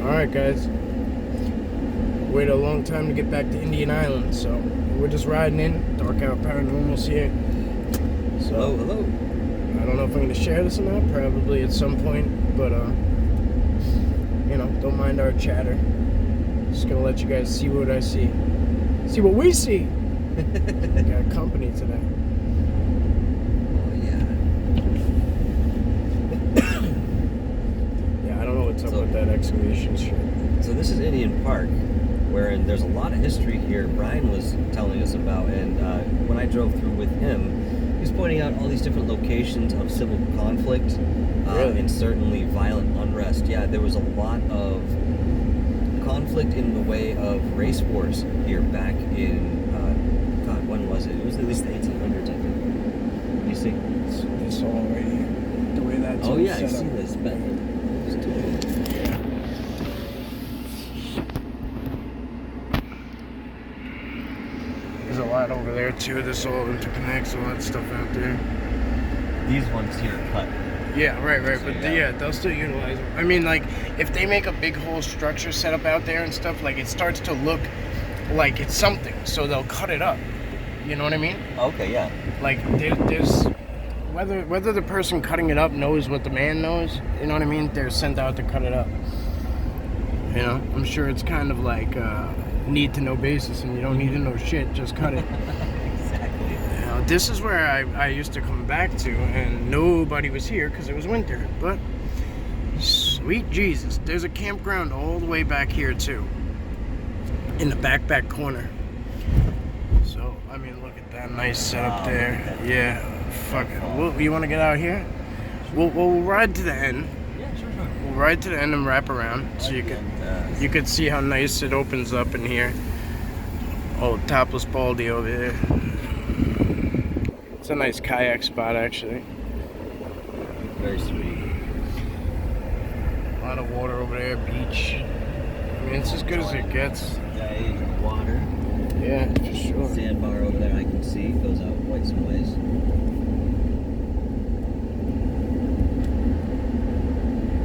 Alright, guys. Waited a long time to get back to Indian Island, so we're just riding in. Dark Hour Paranormal's here. So, Hello. I don't know if I'm going to share this or not, probably at some point, but, don't mind our chatter. Just going to let you guys see what I see. See what we see! Got company today. Oh, yeah. Yeah, I don't know what's up with that excavation shit. So this is Indian Park, wherein there's a lot of history here Brian was telling us about, and when I drove through with him, he was pointing out all these different locations of civil conflict, Really? and certainly violent unrest. Yeah, there was a lot of conflict in the way of race wars here back in, God, when was it? It was at least the 1800s, I think. You see? This all right here. The way that's Oh yeah, I set see up. this. But it's too Yeah. There's a lot over there too. This all interconnects, all that stuff out there. These ones here cut. Yeah, right. But Yeah. yeah, they'll still utilize them. I mean, like, if they make a big whole structure set up out there and stuff, like, it starts to look like it's something, so they'll cut it up. You know what I mean? Okay, yeah. Like, there's whether the person cutting it up knows what the man knows, you know what I mean? They're sent out to cut it up. You know, I'm sure it's kind of like need to know basis, and you don't need to know shit, just cut it. Exactly. You know, this is where I used to come back to, and nobody was here because it was winter. But sweet Jesus, there's a campground all the way back here too, in the back corner. So I mean, look at that nice setup there. Yeah, fuck it. You want to get out here? We'll ride to the end. Yeah, sure. We'll ride to the end and wrap around, so you could see how nice it opens up in here. Oh, topless Baldy over there. It's a nice kayak spot, actually. Very sweet. A lot of water over there, beach. I mean, it's as good as it gets. Day water. Yeah, for sure. Sandbar over there I can see goes out quite some ways.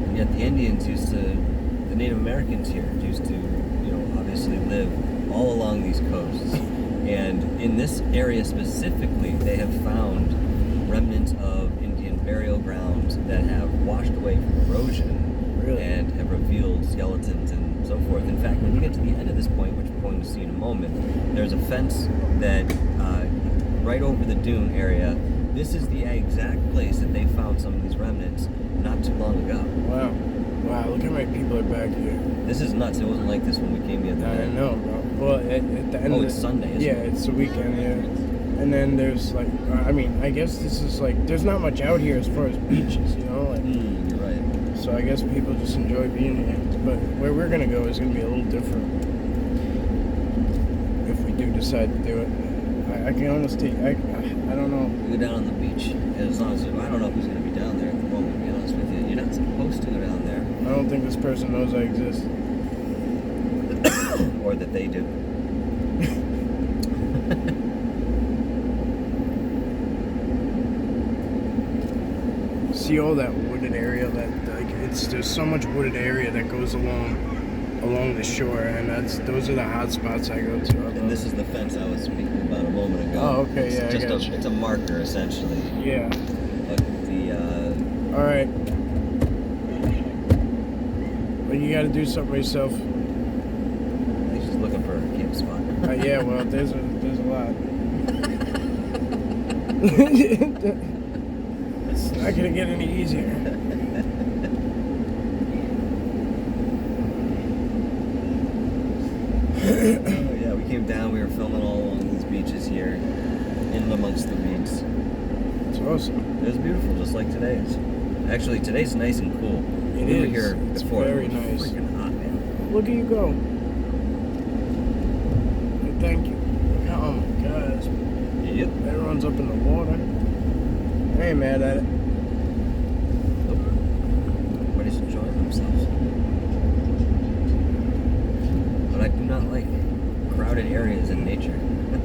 And yet the Indians the Native Americans here used to, obviously live all along these coasts. And in this area specifically, they have found remnants of Indian burial grounds that have washed away from erosion. Really? And have revealed skeletons and so forth. In fact, when you get to the end of this point, which we're going to see in a moment, there's a fence that right over the dune area. This is the exact place that they found some of these remnants not too long ago. Wow, look how many people are back here. This is nuts. It wasn't like this when we came the other day. I know, bro. Well, at the end of it's Sunday, isn't yeah, it? it's the weekend, yeah. And then there's like, I mean, I guess this is like, there's not much out here as far as beaches, you know? Like, You're right. so I guess people just enjoy being here. But where we're gonna go is gonna be a little different. If we do decide to do it. I can almost take, I don't know. We go down on the beach. As long as, I don't know who's going to be down there at the moment, to be honest with you. You're not supposed to go down there. I don't think this person knows I exist. Or that they do. See all that wooded area there's so much wooded area that goes along the shore, and those are the hot spots I go to. And this is the fence I was speaking about a moment ago. Oh, okay, yeah, I got you. It's a marker, essentially. Yeah. But All right. Well, you got to do something yourself. he's just looking for a camp spot. Yeah. Well, there's a lot. It's not gonna get any easier. Yeah, we came down. We were filming all along these beaches here, in amongst the reeds. It's awesome. It was beautiful, just like today is. Actually, today's nice and cool. It We were is. here It's before. very It was nice. freaking hot, man. Look at you go. Hey, thank you. Oh my gosh. Yep. Everyone's up in the water. I ain't mad at it. Everybody's enjoying themselves. But I do not like crowded areas in nature,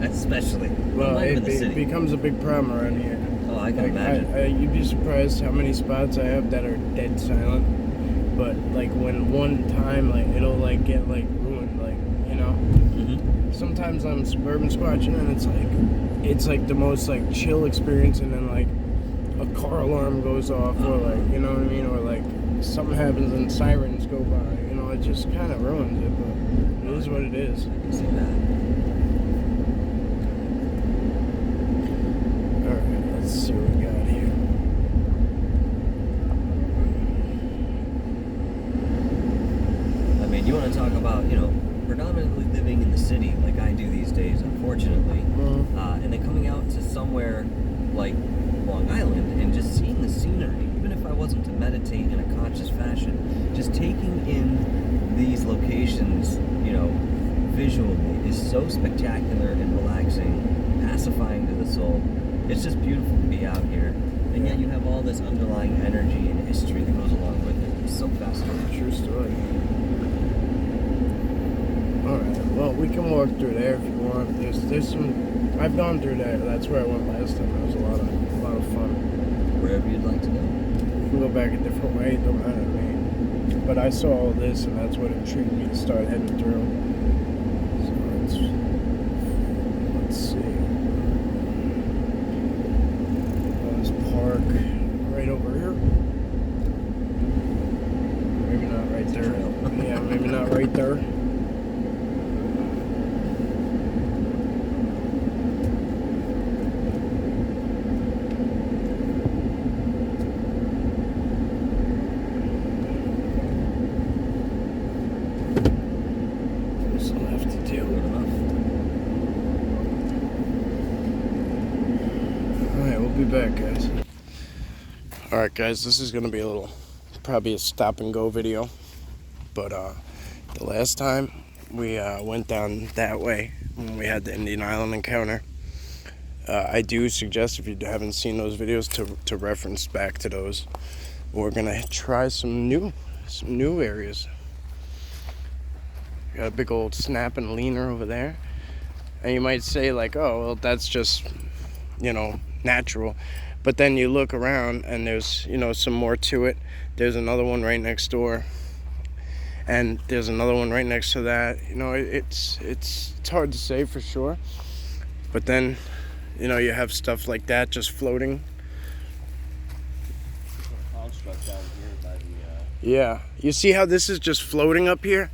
especially. Well, I live in the it city. becomes a big problem around here. Oh, I can imagine. You'd be surprised how many spots I have that are dead silent. but like when one time like it'll like get like ruined, like, you know. Sometimes I'm suburban squatching and it's like the most like chill experience, and then like a car alarm goes off, or like, you know what I mean, or like something happens and sirens go by, you know, it just kind of ruins it, but it is what it is. I can see that. Alright, let's see what we got here. I mean, you want to talk about, you know, predominantly living in the city like I do these days, unfortunately, and then coming out to somewhere like Long Island and just seeing the scenery, even if I wasn't to meditate in a conscious fashion, just taking in these locations, you know, visually is so spectacular and relaxing, pacifying to the soul. It's just beautiful to be out here, and yet you have all this underlying energy and history that goes along with it. It's so fascinating. True story. Alright, well, we can walk through there if you want. There's some, I've gone through there. That's where I went last time. It was a lot of fun. Wherever you'd like to go. We can go back a different way, it don't matter to me. But I saw all this, and that's what intrigued me to start heading through. So let's see. This park right over here. Maybe not right there. Yeah, maybe not right there. Back, guys. Alright, guys, this is gonna be probably a stop and go video, but the last time we went down that way when we had the Indian Island encounter, I do suggest, if you haven't seen those videos, to reference back to those. We're gonna try some new areas. Got a big old snap and leaner over there, and you might say like, oh well, that's just, you know, natural, but then you look around and there's, you know, some more to it. There's another one right next door, and there's another one right next to that. You know, it's hard to say for sure, but then, you know, you have stuff like that just floating. Yeah, you see how this is just floating up here?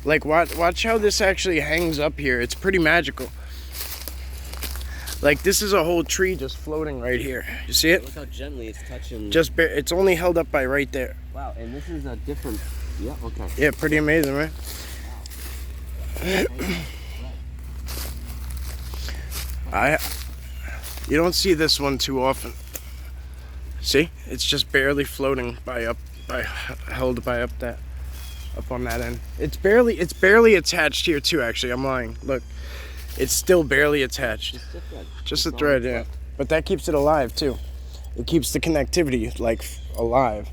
Like, watch how this actually hangs up here. It's pretty magical. Like, this is a whole tree just floating right here. You see it? Look how gently it's touching. It's only held up by right there. Wow, and this is a different. Yeah, okay. Yeah, pretty amazing, right? You don't see this one too often. See? It's just barely floating held by up on that end. It's barely attached here too, actually. I'm lying. Look. It's still barely attached. Just a thread, yeah. But that keeps it alive too. It keeps the connectivity like alive.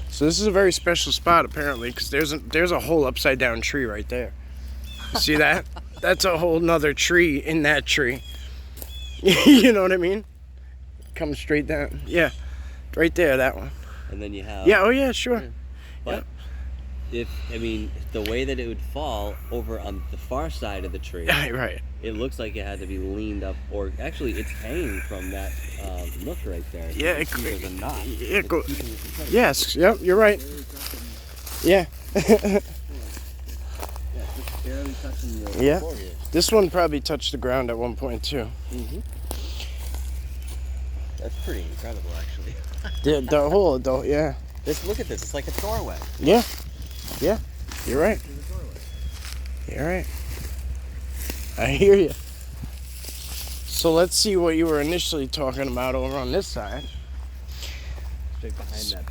So this is a very special spot apparently, because there's a whole upside down tree right there. You see that? That's a whole nother tree in that tree. You know what I mean? Comes straight down. Yeah, right there, that one. And then you have. Yeah. Oh yeah, sure. Yeah. But the way that it would fall over on the far side of the tree, right? It looks like it had to be leaned up, or actually, it's hanging from that nook right there. Yeah, there's a knot. Yeah, yes, yep, you're right. Yeah. Yeah, just barely touching the floor here. This one probably touched the ground at one point too. That's pretty incredible, actually. the whole, yeah. Look at this. It's like a doorway. Yeah. Yeah. You're right. You're right. I hear you. So let's see what you were initially talking about over on this side. Straight behind that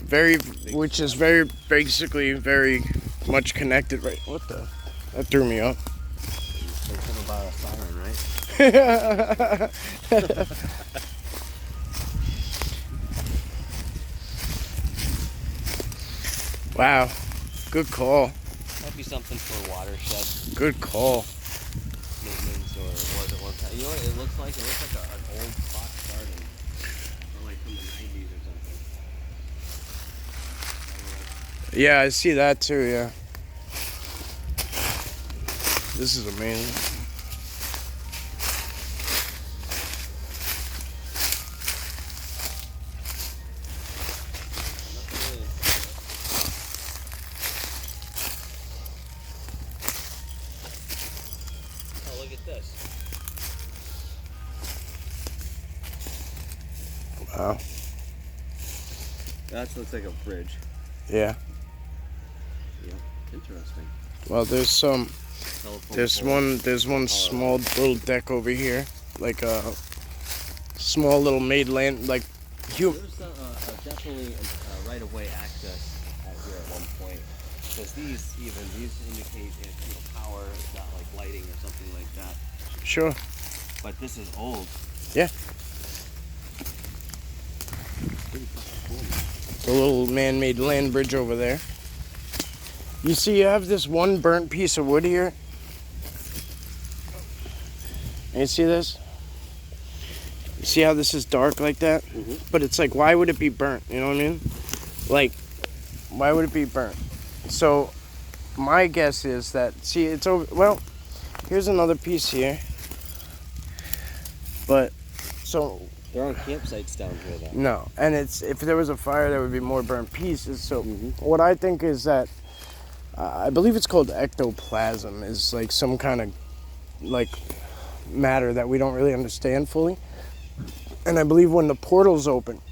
big which is very, basically very much connected, right? What the? That threw me up. There's something about a siren, right? Wow. Good call. Might be something for a watershed. Good call. Maintenance, or was it one time? You know what it looks like? It looks like an old box garden, or like from the 90s or something. Yeah, I see that too, yeah. This is amazing. Oh, look at this. Wow. That looks like a bridge. Yeah. Yeah. Interesting. Well, there's some. Telephone There's one small little deck over here, like a small little made land, like There's definitely right-of-way access out here at one point, because these indicate if power is not like lighting or something like that. Sure. But this is old. Yeah. Pretty fucking cool, man. The little man-made land bridge over there. You see, you have this one burnt piece of wood here. You see this? You see how this is dark like that? Mm-hmm. But it's like, why would it be burnt? You know what I mean? Like, why would it be burnt? So, my guess is that, see, it's over, well, here's another piece here. But, so... There aren't campsites down here, though. No, and it's, if there was a fire, there would be more burnt pieces. So, Mm-hmm. what I think is that, I believe it's called ectoplasm, is like some kind of, like, matter that we don't really understand fully. And I believe when the portals open,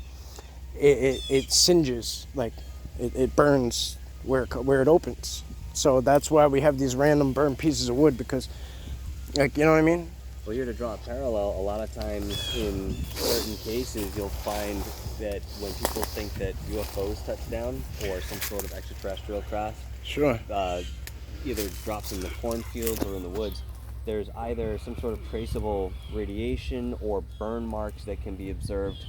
it singes, like it burns where it opens. So that's why we have these random burned pieces of wood, because, like, you know what I mean? Well, here to draw a parallel, a lot of times in certain cases, you'll find that when people think that UFOs touch down or some sort of extraterrestrial craft, Sure. Either drops in the cornfields or in the woods, there's either some sort of traceable radiation or burn marks that can be observed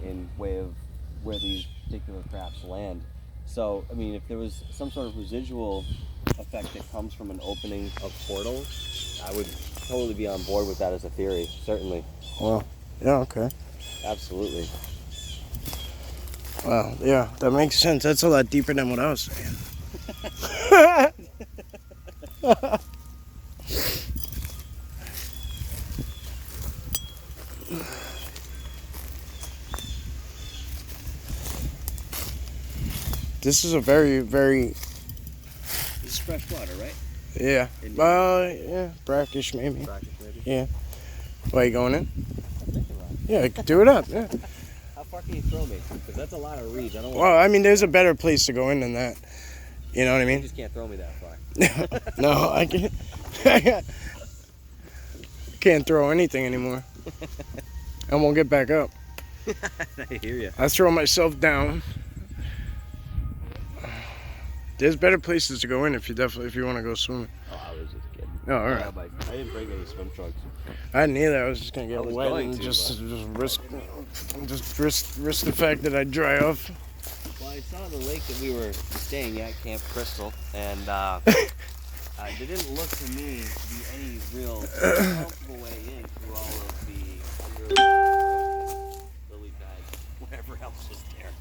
in way of where these particular crafts land. So, I mean, if there was some sort of residual effect that comes from an opening of portal, I would totally be on board with that as a theory, certainly. Well, yeah, okay. Absolutely. Well, yeah, that makes sense. That's a lot deeper than what I was saying. This is a very, very, This is fresh water, right? yeah. Yeah, brackish maybe. Brackish, maybe? Yeah. Why, you going in? I'll think about it. Yeah, do it up, yeah. How far can you throw me? Because that's a lot of reeds. I don't want Well, I mean, there's a better place to go in than that. You know what I You mean? just can't throw me that far. No, I can't. Can't throw anything anymore. I won't get back up. I hear you. I throw myself down. There's better places to go in if you want to go swimming. Oh, I was just kidding. Oh, all right. I didn't bring any swim trunks. I didn't either. I was just gonna I get was wet going and to, just risk the fact that I dry off. Well, I saw the lake that we were staying at, Camp Crystal, and there didn't look to me to be any real comfortable way in through all of the lily pads, whatever else was there.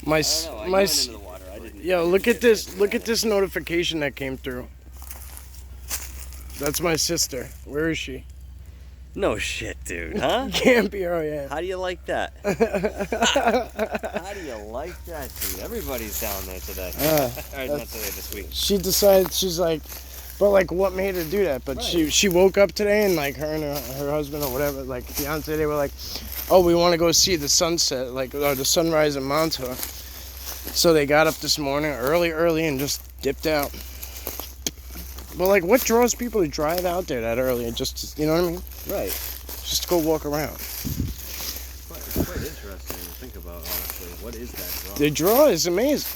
My I don't know. I my went into the water. I didn't. Yo, look at this. Look at this notification that came through. That's my sister. Where is she? No shit, dude. Huh? Can't be her, yeah. How do you like that? How do you like that, dude? Everybody's down there today. Or not today, this week. She decided, she's like, but like, what made her do that? But Right. she woke up today and like her and her husband or whatever, like fiance, they were like, oh, we want to go see the sunset, like, or the sunrise in Montauk. So they got up this morning early and just dipped out. But like, what draws people to drive out there that early and just, you know what I mean? Right. Just to go walk around. It's quite interesting to think about, honestly. What is that draw? The draw is amazing.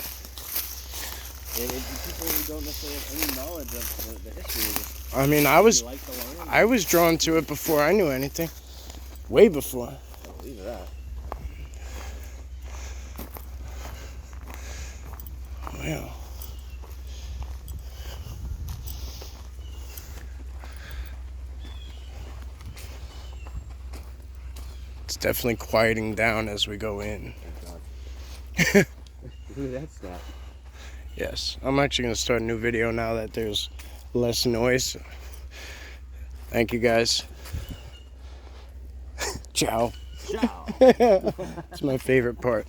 And people who don't necessarily have any knowledge of the history. I mean, I was drawn to it before I knew anything. Way before. I believe that. Wow. It's definitely quieting down as we go in. Thank God. Look at that snap. Yes, I'm actually going to start a new video now that there's less noise. Thank you guys. Ciao. Ciao. It's my favorite part.